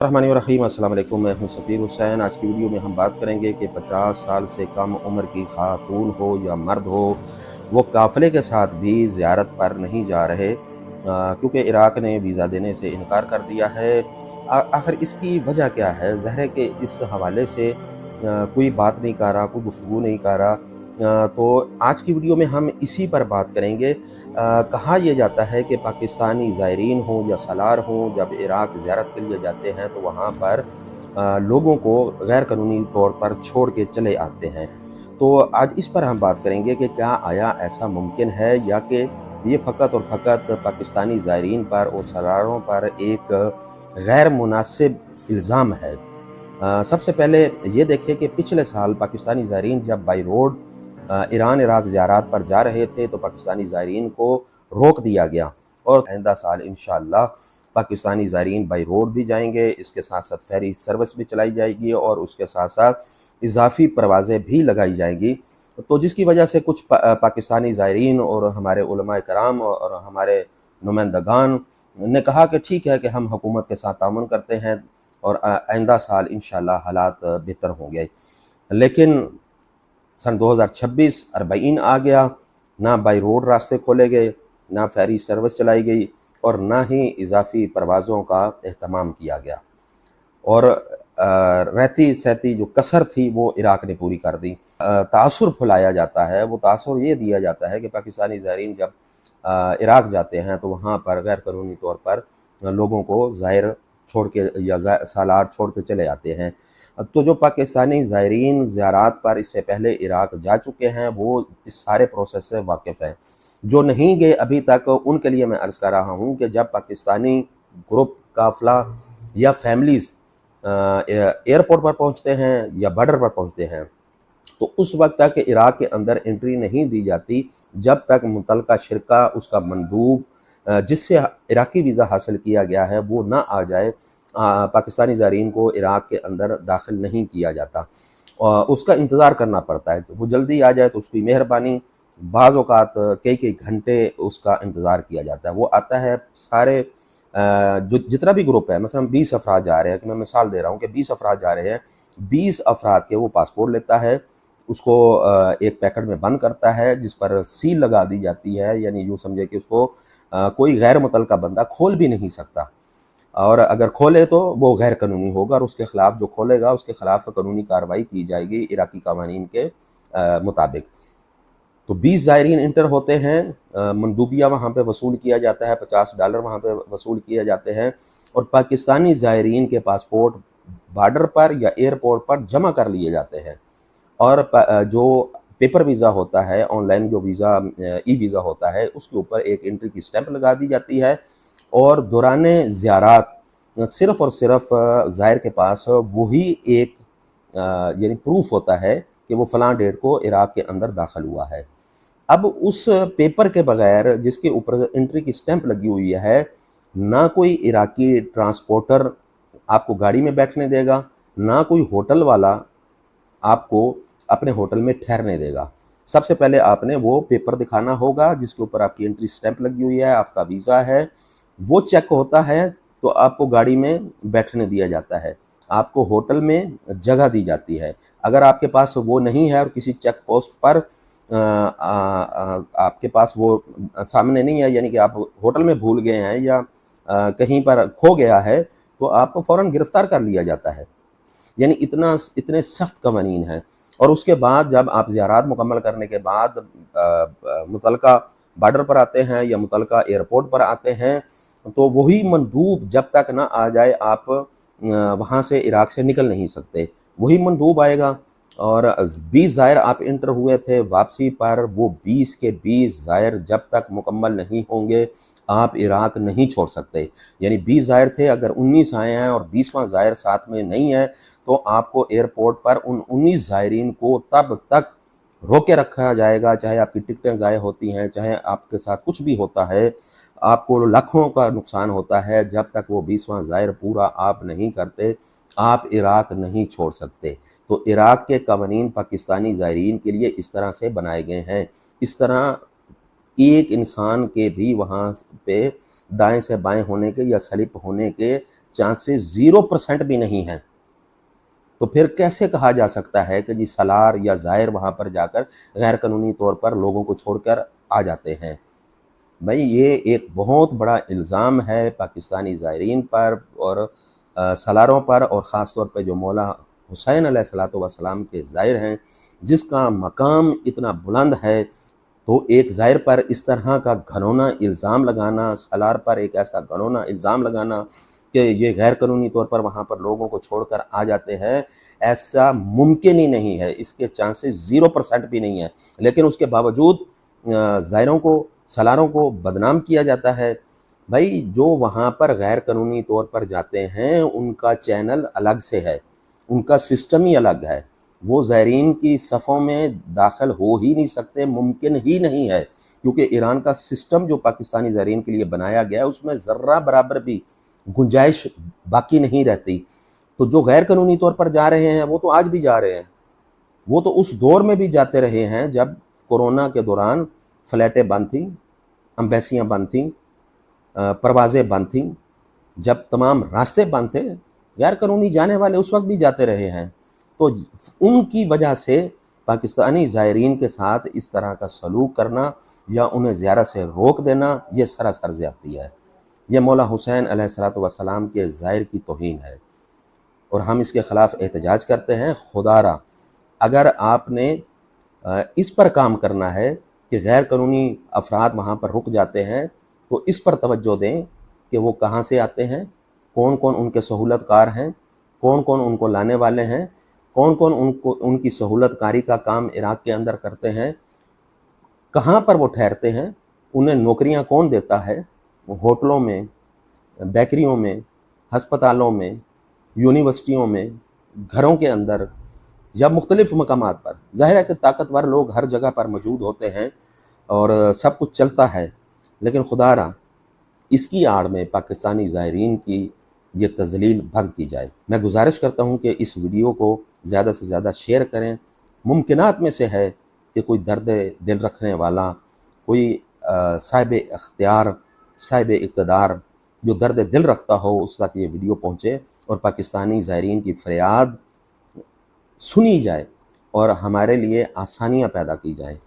रहमानिर्रहीम। अस्सलाम वालेकुम। मैं हूं सफ़ीर हुसैन। आज की वीडियो में हम बात करेंगे कि 50 साल से कम उम्र की खातून हो या मर्द हो, वो काफ़िले के साथ भी ज़ियारत पर नहीं जा रहे, क्योंकि इराक़ ने वीज़ा देने से इनकार कर दिया है। आखिर इसकी वजह क्या है? ज़ाहिर है कि इस हवाले से कोई बात नहीं कर रहा, कोई गुफ्तगू नहीं कर रहा। तो आज की वीडियो में हम इसी पर बात करेंगे। कहा यह जाता है कि पाकिस्तानी ज़ायरीन हों या सलार हों, जब इराक़ ज़ियारत के लिए जाते हैं तो वहाँ पर लोगों को गैर कानूनी तौर पर छोड़ के चले आते हैं। तो आज इस पर हम बात करेंगे कि क्या आया ऐसा मुमकिन है, या कि ये फ़कत और फ़कत पाकिस्तानी ज़ायरीन पर और सलारों पर एक गैर मुनासिब इल्ज़ाम है। सबसे पहले ये देखें कि पिछले साल पाकिस्तानी ज़ायरीन जब बाई रोड ईरान इराक़ ज़ियारत पर जा रहे थे तो पाकिस्तानी ज़ायरीन को रोक दिया गया, और आइंदा साल इंशाअल्लाह पाकिस्तानी ज़ायरीन बाई रोड भी जाएंगे। इसके साथ साथ फेरी सर्विस भी चलाई जाएगी और उसके साथ साथ इजाफ़ी परवाज़ें भी लगाई जाएंगी। तो जिसकी वजह से कुछ पाकिस्तानी ज़ायरीन और हमारे उलमाए कराम और हमारे नुमाइंदगान ने कहा कि ठीक है कि हम हुकूमत के साथ तामुन करते हैं और आइंदा साल इंशाअल्लाह हालात बेहतर होंगे। लेकिन सन 2026 40 आ गया, ना बाई रोड रास्ते खोले गए, ना फेरी सर्विस चलाई गई और ना ही इजाफ़ी परवाज़ों का एहतमाम किया गया, और रहती सहती जो कसर थी वो इराक़ ने पूरी कर दी। तासुर फुलाया जाता है, वो तासुर ये दिया जाता है कि पाकिस्तानी ज़ायरीन जब इराक़ जाते हैं तो वहाँ पर गैर कानूनी तौर पर लोगों को ज़ायर छोड़ के या सालार छोड़ के चले आते हैं। तो जो पाकिस्तानी ज़ायरीन ज़ियारत पर इससे पहले इराक़ जा चुके हैं वो इस सारे प्रोसेस से वाकिफ़ हैं। जो नहीं गए अभी तक उनके लिए मैं अर्ज़ कर रहा हूँ कि जब पाकिस्तानी ग्रुप, काफ़िला या फैमिलीज़ एयरपोर्ट पर पहुँचते हैं या बॉर्डर पर पहुँचते हैं, तो उस वक्त तक इराक़ के अंदर एंट्री नहीं दी जाती जब तक मुतल्लिका शिरका, उसका मंदूब जिससे इराक़ी वीज़ा हासिल किया गया है वो ना आ जाए। पाकिस्तानी ज़ायरीन को इराक़ के अंदर दाखिल नहीं किया जाता, उसका इंतज़ार करना पड़ता है। तो वो जल्दी आ जाए तो उसकी मेहरबानी, बाज़ औक़ात कई घंटे उसका इंतज़ार किया जाता है। वो आता है, सारे जो जितना भी ग्रुप है, मसलन 20 अफराद जा रहे हैं, कि मैं मिसाल दे रहा हूँ कि 20 अफराद जा रहे हैं, 20 अफराद के वो पासपोर्ट लेता है, उसको एक पैकेट में बंद करता है जिस पर सील लगा दी जाती है, यानी यूँ समझे कि उसको कोई गैर मुतल्लिका बंदा खोल भी नहीं सकता, और अगर खोले तो वो गैर कानूनी होगा और उसके ख़िलाफ़ जो खोलेगा उसके ख़िलाफ़ कानूनी कार्रवाई की जाएगी इराक़ी क़वानीन के मुताबिक। तो 20 ज़ायरीन इंटर होते हैं, मंदूबिया वहाँ पे वसूल किया जाता है, $50 वहाँ पे वसूल किए जाते हैं, और पाकिस्तानी ज़ायरीन के पासपोर्ट बॉर्डर पर या एयरपोर्ट पर जमा कर लिए जाते हैं, और जो पेपर वीज़ा होता है, ऑनलाइन जो वीज़ा ई वीज़ा होता है, उसके ऊपर एक एंट्री की स्टैंप लगा दी जाती है, और दौराने ज़ियारत सिर्फ़ और सिर्फ़ ज़ायर के पास वही एक यानी प्रूफ़ होता है कि वो फ़लाँ डेट को इराक़ के अंदर दाखिल हुआ है। अब उस पेपर के बगैर जिसके ऊपर एंट्री की स्टैंप लगी हुई है, ना कोई इराक़ी ट्रांसपोर्टर आपको गाड़ी में बैठने देगा, ना कोई होटल वाला आपको अपने होटल में ठहरने देगा। सबसे पहले आपने वो पेपर दिखाना होगा जिसके ऊपर आपकी एंट्री स्टैंप लगी हुई है, आपका वीज़ा है, वो चेक होता है तो आपको गाड़ी में बैठने दिया जाता है, आपको होटल में जगह दी जाती है। अगर आपके पास वो नहीं है और किसी चेक पोस्ट पर आपके पास वो सामने नहीं है, यानी कि आप होटल में भूल गए हैं या कहीं पर खो गया है, तो आपको फ़ौरन गिरफ़्तार कर लिया जाता है। यानी इतने सख्त कवानीन हैं। और उसके बाद जब आप ज़ियारत मुकम्मल करने के बाद मुतल्लिका बॉर्डर पर आते हैं या मुतल्लिका एयरपोर्ट पर आते हैं, तो वही मंदूब जब तक ना आ जाए आप वहाँ से इराक़ से निकल नहीं सकते। वही मंदूब आएगा, और 20 ज़ायर आप इंटर हुए थे, वापसी पर वो 20 के 20 ज़ायर जब तक मुकम्मल नहीं होंगे आप इराक़ नहीं छोड़ सकते। यानी 20 ज़ायर थे, अगर 19 आए हैं और 20वां ज़ायर साथ में नहीं है, तो आपको एयरपोर्ट पर उन 19 ज़ायरीन को तब तक रोके रखा जाएगा, चाहे आपकी टिकटें ज़ाय होती हैं, चाहे आपके साथ कुछ भी होता है, आपको लाखों का नुकसान होता है, जब तक वो 20वां ज़ायर पूरा आप नहीं करते, आप इराक़ नहीं छोड़ सकते। तो इराक़ के कवानीन पाकिस्तानी ज़ायरीन के लिए इस तरह से बनाए गए हैं। इस तरह एक इंसान के भी वहाँ पे दाएं से बाएं होने के या स्लिप होने के चांसेस 0% भी नहीं हैं। तो फिर कैसे कहा जा सकता है कि जी सलार या ज़ायर वहाँ पर जाकर गैर कानूनी तौर पर लोगों को छोड़कर आ जाते हैं। भाई ये एक बहुत बड़ा इल्ज़ाम है पाकिस्तानी ज़ायरीन पर और सलारों पर, और ख़ास तौर पे जो मौला हुसैन अलैहिस्सलातु वस्सलाम के ज़ायर हैं, जिसका मकाम इतना बुलंद है। तो एक ज़ायर पर इस तरह का घिनौना इल्ज़ाम लगाना, सलार पर एक ऐसा घिनौना इल्ज़ाम लगाना कि ये गैर कानूनी तौर पर वहाँ पर लोगों को छोड़कर आ जाते हैं, ऐसा मुमकिन ही नहीं है। इसके चांसेस 0% भी नहीं है। लेकिन उसके बावजूद ज़ायरों को, सलारों को बदनाम किया जाता है। भाई जो वहाँ पर गैर कानूनी तौर पर जाते हैं उनका चैनल अलग से है, उनका सिस्टम ही अलग है। वो ज़ायरीन की सफ़ों में दाखिल हो ही नहीं सकते, मुमकिन ही नहीं है, क्योंकि ईरान का सिस्टम जो पाकिस्तानी ज़ायरीन के लिए बनाया गया है उसमें ज़र्रा बराबर भी गुंजाइश बाकी नहीं रहती। तो जो गैर कानूनी तौर पर जा रहे हैं वो तो आज भी जा रहे हैं, वो तो उस दौर में भी जाते रहे हैं जब कोरोना के दौरान फ़्लाइटें बंद थीं, एम्बेसियाँ बंद थीं, परवाज़ें बंद थीं, जब तमाम रास्ते बंद थे, गैर कानूनी जाने वाले उस वक्त भी जाते रहे हैं। तो उनकी वजह से पाकिस्तानी ज़ायरीन के साथ इस तरह का सलूक करना या उन्हें ज़ियारत से रोक देना, ये सरासर ज़्यादती है। ये मौला हुसैन अलैहिस्सलातु वस्सलाम के ज़ायर की तौहीन है और हम इसके ख़िलाफ़ एहतजाज करते हैं। खुदारा अगर आपने इस पर काम करना है कि गैर कानूनी अफराद वहाँ पर रुक जाते हैं, तो इस पर तवज्जो दें कि वो कहाँ से आते हैं, कौन कौन उनके सहूलतकार हैं, कौन कौन उनको लाने वाले हैं, कौन कौन उनको उनकी सहूलतकारी का काम इराक़ के अंदर करते हैं, कहाँ पर वो ठहरते हैं, उन्हें नौकरियाँ कौन देता है, होटलों में, बेकरियों में, हस्पतालों में, यूनिवर्सिटियों में, घरों के अंदर या मुख्तलिफ़ मकामात पर। ज़ाहिर है कि ताकतवर लोग हर जगह पर मौजूद होते हैं और सब कुछ चलता है, लेकिन खुदारा इसकी आड़ में पाकिस्तानी ज़ायरीन की ये तज़लील बंद की जाए। मैं गुजारिश करता हूँ कि इस वीडियो को ज़्यादा से ज़्यादा शेयर करें। मुमकिनात में से है कि कोई दर्द दिल रखने वाला, कोई साहिब इख्तियार, साहिब इक़्तिदार जो दर्द दिल रखता हो उस तक ये वीडियो पहुँचे और पाकिस्तानी ज़ायरीन की फ़रियाद सुनी जाए और हमारे लिए आसानियाँ पैदा की जाएँ।